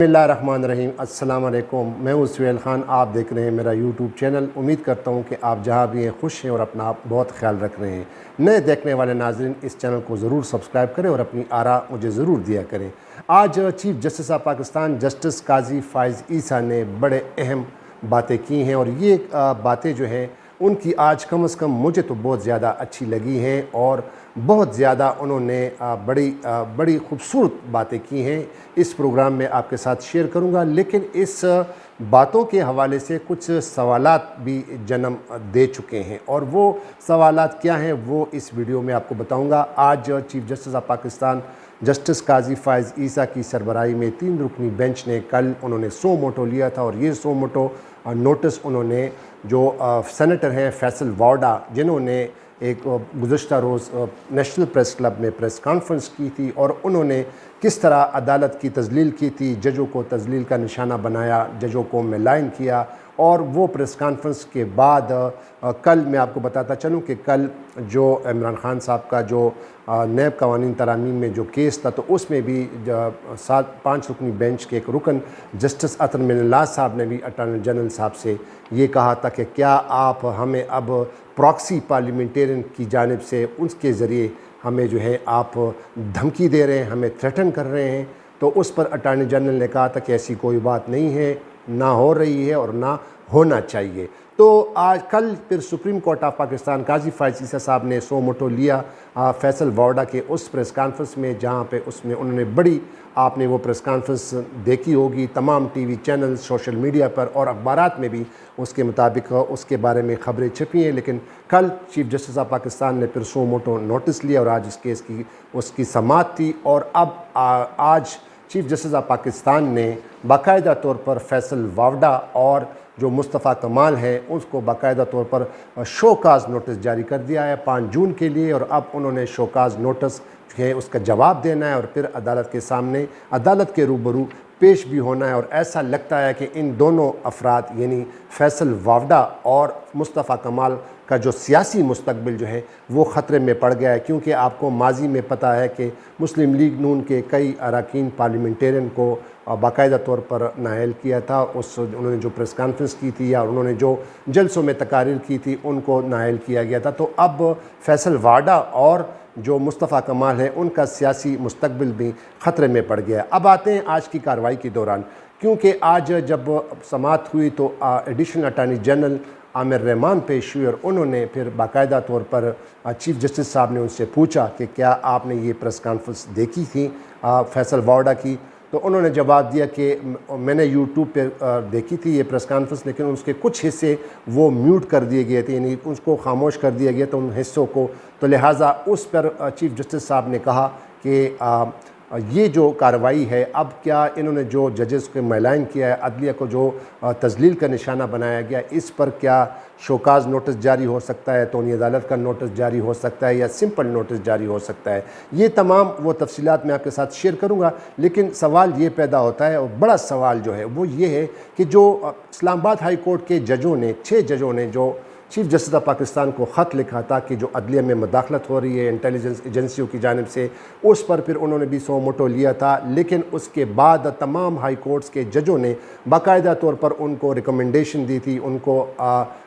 बिस्मिल्लाहिर्रहमानिर्रहीम। अस्सलाम वालेकुम। मैं हूं सुहेल ख़ान, आप देख रहे हैं मेरा यूट्यूब चैनल। उम्मीद करता हूं कि आप जहां भी हैं खुश हैं और अपना आप बहुत ख्याल रख रहे हैं। नए देखने वाले नाज़रीन इस चैनल को ज़रूर सब्सक्राइब करें और अपनी आरा मुझे ज़रूर दिया करें। आज chief justice of Pakistan justice Qazi Faez Isa ने बड़े अहम बातें की हैं और ये बातें जो हैं उनकी आज कम से कम मुझे तो बहुत ज़्यादा अच्छी लगी हैं और बहुत ज़्यादा उन्होंने बड़ी ख़ूबसूरत बातें की हैं। इस प्रोग्राम में आपके साथ शेयर करूंगा, लेकिन इस बातों के हवाले से कुछ सवालात भी जन्म दे चुके हैं और वो सवालात क्या हैं वो इस वीडियो में आपको बताऊंगा। आज chief justice of Pakistan justice Qazi Faez Isa की सरबराही में 3 रुकनी बेंच ने कल उन्होंने सो मोटो लिया था और ये सो मोटो नोटिस उन्होंने जो सेनेटर हैं फैसल वाडा, जिन्होंने एक गुज़श्ता रोज़ नेशनल प्रेस क्लब में प्रेस कॉन्फ्रेंस की थी और उन्होंने किस तरह अदालत की तज़लील की थी, जजों को तज़लील का निशाना बनाया, जजों को मेलाइन किया। और वो प्रेस कॉन्फ्रेंस के बाद कल मैं आपको बताता चलूँ कि कल जो इमरान खान साहब का जो नैब कवानीन तरामीम में जो केस था, तो उसमें भी 5 रुकनी बेंच के एक रुकन जस्टिस अतर मिनल्लाह साहब ने भी अटॉर्नी जनरल साहब से ये कहा था कि क्या आप हमें अब प्रॉक्सी पार्लियामेंटेरियन की जानिब से उसके ज़रिए हमें जो है आप धमकी दे रहे हैं, हमें थ्रेटन कर रहे हैं। तो उस पर अटॉर्नी जनरल ने कहा था कि ऐसी कोई बात नहीं है, ना हो रही है और ना होना चाहिए। तो आज कल फिर सुप्रीम कोर्ट ऑफ पाकिस्तान काजी फ़ाइज़ ईसा साहब ने सो मोटो लिया फैसल वाडा के उस प्रेस कॉन्फ्रेंस में, जहाँ पे उसमें उन्होंने बड़ी, आपने वो प्रेस कॉन्फ्रेंस देखी होगी तमाम टीवी चैनल, सोशल मीडिया पर और अखबारात में भी उसके मुताबिक उसके बारे में ख़बरें छपी हैं। लेकिन कल चीफ़ जस्टिस ऑफ पाकिस्तान ने फिर सो मोटो नोटिस लिया और आज इस केस की उसकी समाअत थी। और अब आज चीफ़ जस्टिस ऑफ पाकिस्तान ने बाकायदा तौर पर फैसल वाडा और जो मुस्तफ़ा कमाल है उसको बाकायदा तौर पर शोकाज़ नोटिस जारी कर दिया है 5 जून के लिए। और अब उन्होंने शोकाज़ नोटिस है उसका जवाब देना है और फिर अदालत के सामने, अदालत के रूबरू पेश भी होना है। और ऐसा लगता है कि इन दोनों अफराद यानी फैसल वाडा और मुस्तफ़ा कमाल का जो सियासी मुस्तकबिल जो है वो ख़तरे में पड़ गया है, क्योंकि आपको माजी में पता है कि मुस्लिम लीग नून के कई अरकान पार्लियामेंटेरियन को बाकायदा तौर पर नाअहल किया था। उन्होंने जो प्रेस कॉन्फ्रेंस की थी या उन्होंने जो जलसों में तकारीर की थी उनको नाअहल किया गया था। तो अब फैसल वाडा और जो मुस्तफ़ा कमाल है उनका सियासी मुस्तकबिल भी ख़तरे में पड़ गया। अब आते हैं आज की कार्रवाई के दौरान, क्योंकि आज जब समाअत हुई तो additional attorney general Aamir Rahman पेश हुए और उन्होंने फिर बाकायदा तौर पर चीफ़ जस्टिस साहब ने उनसे पूछा कि क्या आपने ये प्रेस कॉन्फ्रेंस देखी थी फैसल वाडा की। तो उन्होंने जवाब दिया कि मैंने यूट्यूब पे देखी थी ये प्रेस कॉन्फ्रेंस, लेकिन उसके कुछ हिस्से वो म्यूट कर दिए गए थे, यानी उसको खामोश कर दिया गया था उन हिस्सों को। तो लिहाजा उस पर चीफ़ जस्टिस साहब ने कहा कि ये जो कार्रवाई है, अब क्या इन्होंने जो जजेस को मेलाइन किया है, अदलिया को जो तज़लील का निशाना बनाया गया, इस पर क्या शोकाज़ नोटिस जारी हो सकता है, तौनी अदालत का नोटिस जारी हो सकता है या सिंपल नोटिस जारी हो सकता है। ये तमाम वो तफसीलात मैं आपके साथ शेयर करूँगा। लेकिन सवाल ये पैदा होता है और बड़ा सवाल जो है वो ये है कि जो इस्लामाबाद हाई कोर्ट के जजों ने, 6 जजों ने जो चीफ़ जस्टिस ऑफ पाकिस्तान को ख़त लिखा था कि जो अदलिया में मदाखलत हो रही है इंटेलिजेंस एजेंसियों की जानिब से, उस पर फिर उन्होंने भी सो मोटो लिया था। लेकिन उसके बाद तमाम हाई कोर्ट्स के जजों ने बाकायदा तौर पर उनको रिकमेंडेशन दी थी, उनको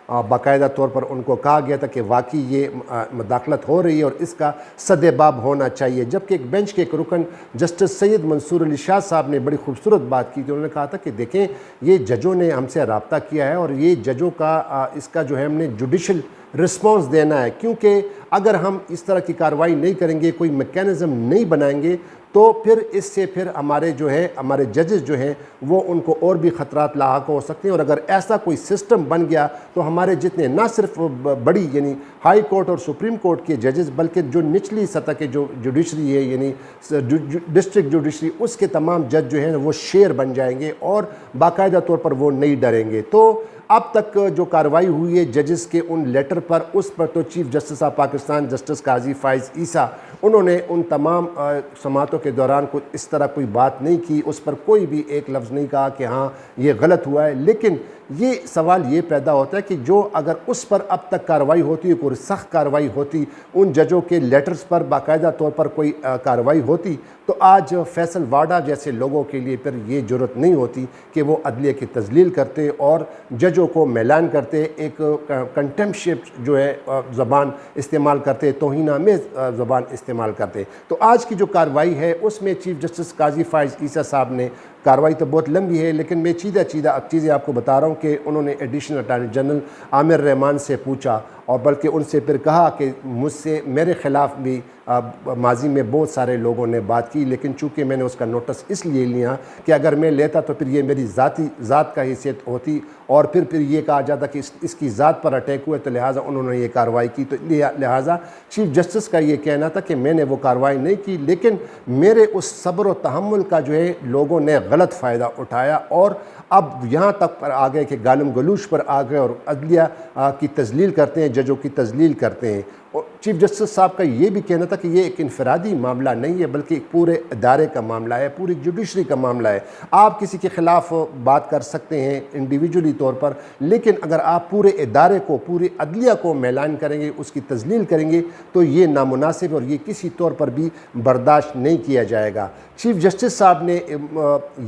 बाकायदा तौर पर उनको कहा गया था कि वाकई ये मदाखलत हो रही है और इसका सदेबाब होना चाहिए। जबकि एक बेंच के एक रुकन जस्टिस सैयद मंसूर अली शाह साहब ने बड़ी खूबसूरत बात की थी। उन्होंने कहा था कि देखें, ये जजों ने हमसे रब्ता किया है और ये जजों का इसका जो है हमने जुडिशल रिस्पॉन्स देना है, क्योंकि अगर हम इस तरह की कार्रवाई नहीं करेंगे, कोई मैकेनिज़्म नहीं बनाएंगे, तो फिर इससे फिर हमारे जो है हमारे जजेस जो हैं वो उनको और भी ख़तरात लाहक हो सकते हैं। और अगर ऐसा कोई सिस्टम बन गया तो हमारे जितने ना सिर्फ बड़ी यानी हाई कोर्ट और सुप्रीम कोर्ट के जजेस, बल्कि जो निचली सतह के जो जुडिशरी है यानी डिस्ट्रिक्ट जुडिशरी, उसके तमाम जज जो हैं वो शेर बन जाएंगे और बाकायदा तौर पर वो नहीं डरेंगे। तो अब तक जो कार्रवाई हुई है जजेस के उन लेटर पर, उस पर तो chief justice of Pakistan justice Qazi Faez Isa उन्होंने उन तमाम समातों के दौरान कुछ इस तरह कोई बात नहीं की, उस पर कोई भी एक लफ्ज़ नहीं कहा कि हाँ ये गलत हुआ है। लेकिन ये सवाल ये पैदा होता है कि जो अगर उस पर अब तक कार्रवाई होती, कोई सख्त कार्रवाई होती, उन जजों के लेटर्स पर बाकायदा तौर पर कोई कार्रवाई होती, तो आज फैसल वाडा जैसे लोगों के लिए फिर ये ज़रूरत नहीं होती कि वो अदलिया की तजलील करते और जजों को मैलान करते, एक कंटेम्पशिप जो है ज़बान इस्तेमाल करते, तौहीनामेज़ ज़बान इस्तेमाल करते। तो आज की जो कार्रवाई है उसमें चीफ़ जस्टिस काजी फ़ाइज़ ईसा साहब ने, कार्रवाई तो बहुत लंबी है लेकिन मैं सीधा चीज़ें आपको बता रहा हूँ कि उन्होंने additional attorney general Aamir Rahman से पूछा और बल्कि उनसे फिर कहा कि मुझसे मेरे ख़िलाफ़ भी माजी में बहुत सारे लोगों ने बात की, लेकिन चूँकि मैंने उसका नोटिस इसलिए लिया कि अगर मैं लेता तो फिर ये मेरी ज़ात का हैसियत होती और फिर ये कहा जाता कि इसकी ज़ात पर अटैक हुआ, तो लिहाजा उन्होंने ये कार्रवाई की। तो लिहाजा चीफ़ जस्टिस का ये कहना था कि मैंने वो कार्रवाई नहीं की, लेकिन मेरे उस सब्र व तहम्मुल का जो है लोगों ने गलत फ़ायदा उठाया और अब यहाँ तक पर आ गए कि गालम गलूच पर आ गए और अदलिया की तजलील करते हैं, जजों की तजलील करते हैं। और चीफ़ जस्टिस साहब का ये भी कहना था कि ये एक इनफरादी मामला नहीं है बल्कि एक पूरे इदारे का मामला है, पूरी जुडिशरी का मामला है। आप किसी के ख़िलाफ़ बात कर सकते हैं इंडिविजुअली तौर पर, लेकिन अगर आप पूरे इदारे को, पूरी अदलिया को मैलान करेंगे, उसकी तजलील करेंगे, तो ये नामुनासिब और ये किसी तौर पर भी बर्दाश्त नहीं किया जाएगा। चीफ़ जस्टिस साहब ने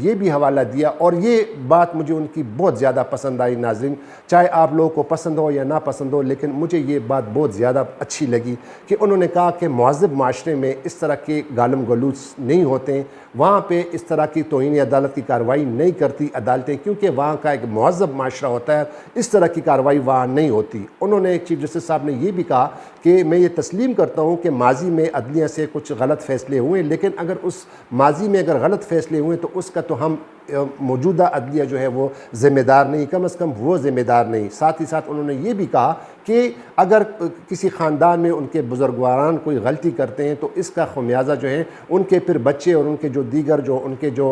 ये भी हवाला दिया और ये बात मुझे उनकी बहुत ज़्यादा पसंद आई। नाज़रीन, चाहे आप लोगों को पसंद हो या ना पसंद हो, लेकिन मुझे ये बात बहुत ज़्यादा अच्छी लगी कि उन्होंने कहा कि मुहज़्ज़ब माशरे में इस तरह के गालम गलूच नहीं होते, वहाँ पे इस तरह की तौहीन अदालत की कार्रवाई नहीं करती अदालतें, क्योंकि वहाँ का एक मुहज़्ज़ब माशरा होता है, इस तरह की कार्रवाई वहाँ नहीं होती। उन्होंने चीफ़ जस्टिस साहब ने ये भी कहा कि मैं ये तस्लीम करता हूँ कि माजी में अदलिया से कुछ गलत फ़ैसले हुए, लेकिन अगर उस माजी में अगर गलत फ़ैसले हुए तो उसका तो हम मौजूदा अदलिया जो है वो ज़िम्मेदार नहीं, कम अज़ कम वो ज़िम्मेदार नहीं। साथ ही साथ उन्होंने ये भी कहा कि अगर किसी ख़ानदान में उनके बुज़ुर्गवारान कोई गलती करते हैं तो इसका ख़मियाज़ा जो है उनके फिर बच्चे और उनके जो दीगर जो उनके जो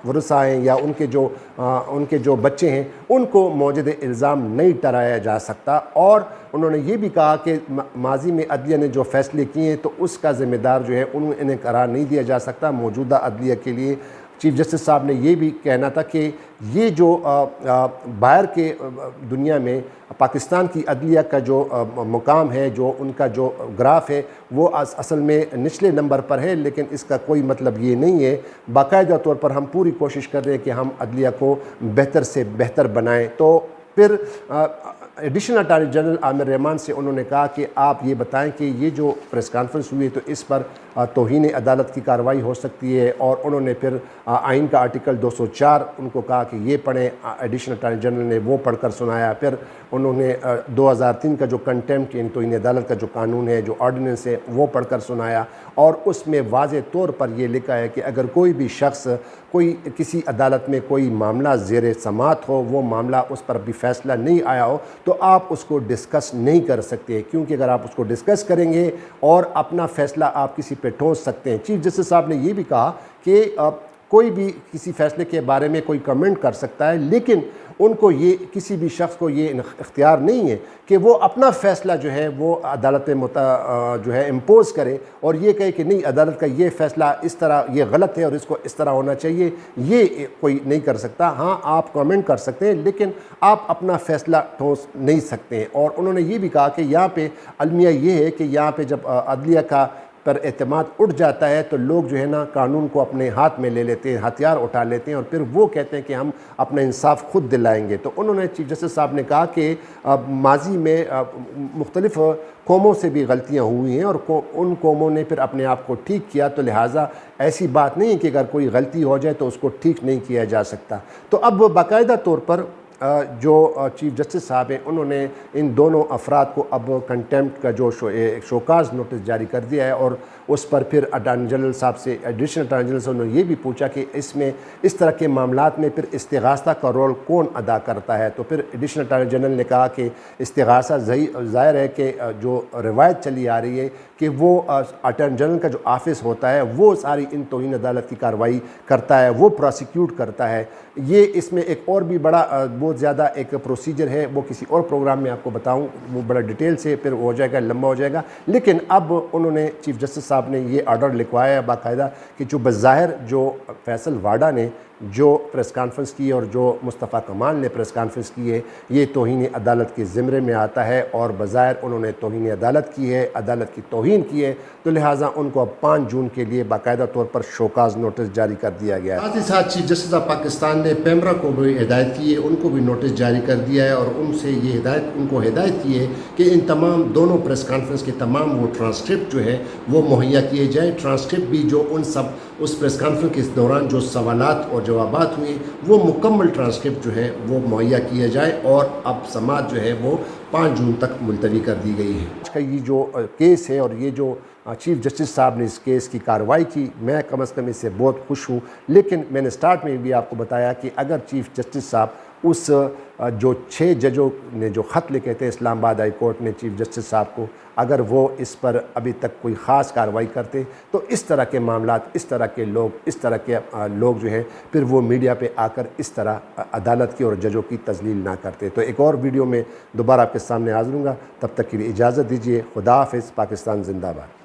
वरसा हैं या उनके जो बच्चे हैं उनको मौजूद इल्ज़ाम नहीं ठहराया जा सकता। और उन्होंने ये भी कहा कि माजी में अदलिया ने जो फ़ैसले किए हैं तो उसका ज़िम्मेदार जो है इन्हें करार नहीं दिया जा सकता मौजूदा अदलिया के लिए। चीफ़ जस्टिस साहब ने ये भी कहना था कि ये जो बाहर के दुनिया में पाकिस्तान की अदलिया का जो मुकाम है, जो उनका जो ग्राफ है, वो असल में निचले नंबर पर है, लेकिन इसका कोई मतलब ये नहीं है। बाकायदा तौर पर हम पूरी कोशिश कर रहे हैं कि हम अदलिया को बेहतर से बेहतर बनाएं। तो फिर additional attorney general Aamir Rahman से उन्होंने कहा कि आप ये बताएं कि ये जो प्रेस कॉन्फ्रेंस हुई है तो इस पर तौहीन अदालत की कार्रवाई हो सकती है। और उन्होंने फिर आइन का आर्टिकल 204 उनको कहा कि ये पढ़ें। एडिशनल अटॉर्नी जनरल ने वो पढ़कर सुनाया। फिर उन्होंने 2003 का जो कंटेम्प्ट यानी तौहीन अदालत का जो कानून है, जो ऑर्डिनेंस है, वो पढ़कर सुनाया और उसमें वाज़े तौर पर यह लिखा है कि अगर कोई भी शख्स कोई किसी अदालत में कोई मामला ज़ेर समात हो, वो मामला उस पर अभी फ़ैसला नहीं आया हो, तो आप उसको डिस्कस नहीं कर सकते, क्योंकि अगर आप उसको डिस्कस करेंगे और अपना फ़ैसला आप किसी पे ठोंस सकते हैं। चीफ़ जस्टिस साहब ने ये भी कहा कि कोई भी किसी फ़ैसले के बारे में कोई कमेंट कर सकता है, लेकिन उनको ये किसी भी शख्स को ये इख्तियार नहीं है कि वो अपना फ़ैसला जो है वो अदालत में जो है इम्पोज़ करे और ये कहे कि नहीं अदालत का ये फ़ैसला इस तरह ये गलत है और इसको इस तरह होना चाहिए, ये कोई नहीं कर सकता। हाँ, आप कमेंट कर सकते हैं, लेकिन आप अपना फ़ैसला ठोंस नहीं सकते हैं। और उन्होंने ये भी कहा कि यहाँ पे अलमिया ये है कि यहाँ पे जब अदलिया का पर एतमाद उठ जाता है तो लोग जो है ना कानून को अपने हाथ में ले लेते हैं, हथियार उठा लेते हैं और फिर वो कहते हैं कि हम अपना इंसाफ खुद दिलाएंगे। तो उन्होंने चीफ जस्टिस साहब ने कहा कि माजी में मुख्तलिफ़ कौमों से भी गलतियाँ हुई हैं और उन कौमों ने फिर अपने आप को ठीक किया, तो लिहाजा ऐसी बात नहीं है कि अगर कोई गलती हो जाए तो उसको ठीक नहीं किया जा सकता। तो अब बाकायदा तौर पर जो चीफ़ जस्टिस साहब हैं उन्होंने इन दोनों अफराद को अब कंटेम्प्ट का जो शोकाज नोटिस जारी कर दिया है और उस पर फिर अटॉर्नी जनरल साहब से, एडिशनल अटॉर्नी जनरल से उन्होंने ये भी पूछा कि इसमें इस तरह के मामलात में फिर इस्तिगासा का रोल कौन अदा करता है। तो फिर एडिशनल अटॉर्नी जनरल ने कहा कि इस्तिगासा ज़ाहिर है कि जो रिवायत चली आ रही है कि वो अटॉर्नी जनरल का जो ऑफिस होता है वो सारी इन तौहीन अदालत की कार्रवाई करता है, वो प्रोसिक्यूट करता है। ये इसमें एक और भी बड़ा बहुत ज़्यादा एक प्रोसीजर है, वो किसी और प्रोग्राम में आपको बताऊं, वो बड़ा डिटेल से फिर हो जाएगा, लंबा हो जाएगा। लेकिन अब उन्होंने चीफ जस्टिस साहब ने ये ऑर्डर लिखवाया है बाकायदा कि जो बज़ाहिर जो फैसल वाडा ने जो प्रेस कॉन्फ्रेंस की और जो मुस्तफ़ा कमाल ने प्रेस कॉन्फ्रेंस की है, ये तौहीन अदालत के ज़िम्रे में आता है और बज़ाहिर उन्होंने तौहीन अदालत की है, अदालत की तौहीन की है, तो लिहाजा उनको अब 5 जून के लिए बाकायदा तौर पर शोकाज़ नोटिस जारी कर दिया गया है। साथ ही साथ चीफ जस्टिस ऑफ पाकिस्तान ने पेमरा को भी हिदायत की है, उनको भी नोटिस जारी कर दिया है और उनसे ये उनको हिदायत की है कि इन तमाम दोनों प्रेस कॉन्फ्रेंस के तमाम वो ट्रांसक्रिप्ट जो है वो मुहैया किए जाएँ। ट्रांसक्रिप्ट भी जो उन सब उस प्रेस कॉन्फ्रेंस के दौरान जो सवालात और जवाबात हुए वो मुकम्मल ट्रांसक्रिप्ट जो है वो मुहैया किया जाए और अब समाअत जो है वो 5 जून तक मुलतवी कर दी गई है। आज का ये जो केस है और ये जो चीफ जस्टिस साहब ने इस केस की कार्रवाई की, मैं कम अज़ कम इससे बहुत खुश हूँ। लेकिन मैंने स्टार्ट में भी आपको बताया कि अगर चीफ जस्टिस साहब उस जो 6 जजों ने जो ख़त लिखे थे इस्लामाबाद हाई कोर्ट ने चीफ जस्टिस साहब को, अगर वो इस पर अभी तक कोई ख़ास कार्रवाई करते तो इस तरह के मामलात, इस तरह के लोग जो हैं फिर वो मीडिया पे आकर इस तरह अदालत की और जजों की तज़लील ना करते। तो एक और वीडियो में दोबारा आपके सामने हाज़िर हूँगा, तब तक के लिए इजाज़त दीजिए। खुदा हाफ़िज़। पाकिस्तान ज़िंदाबाद।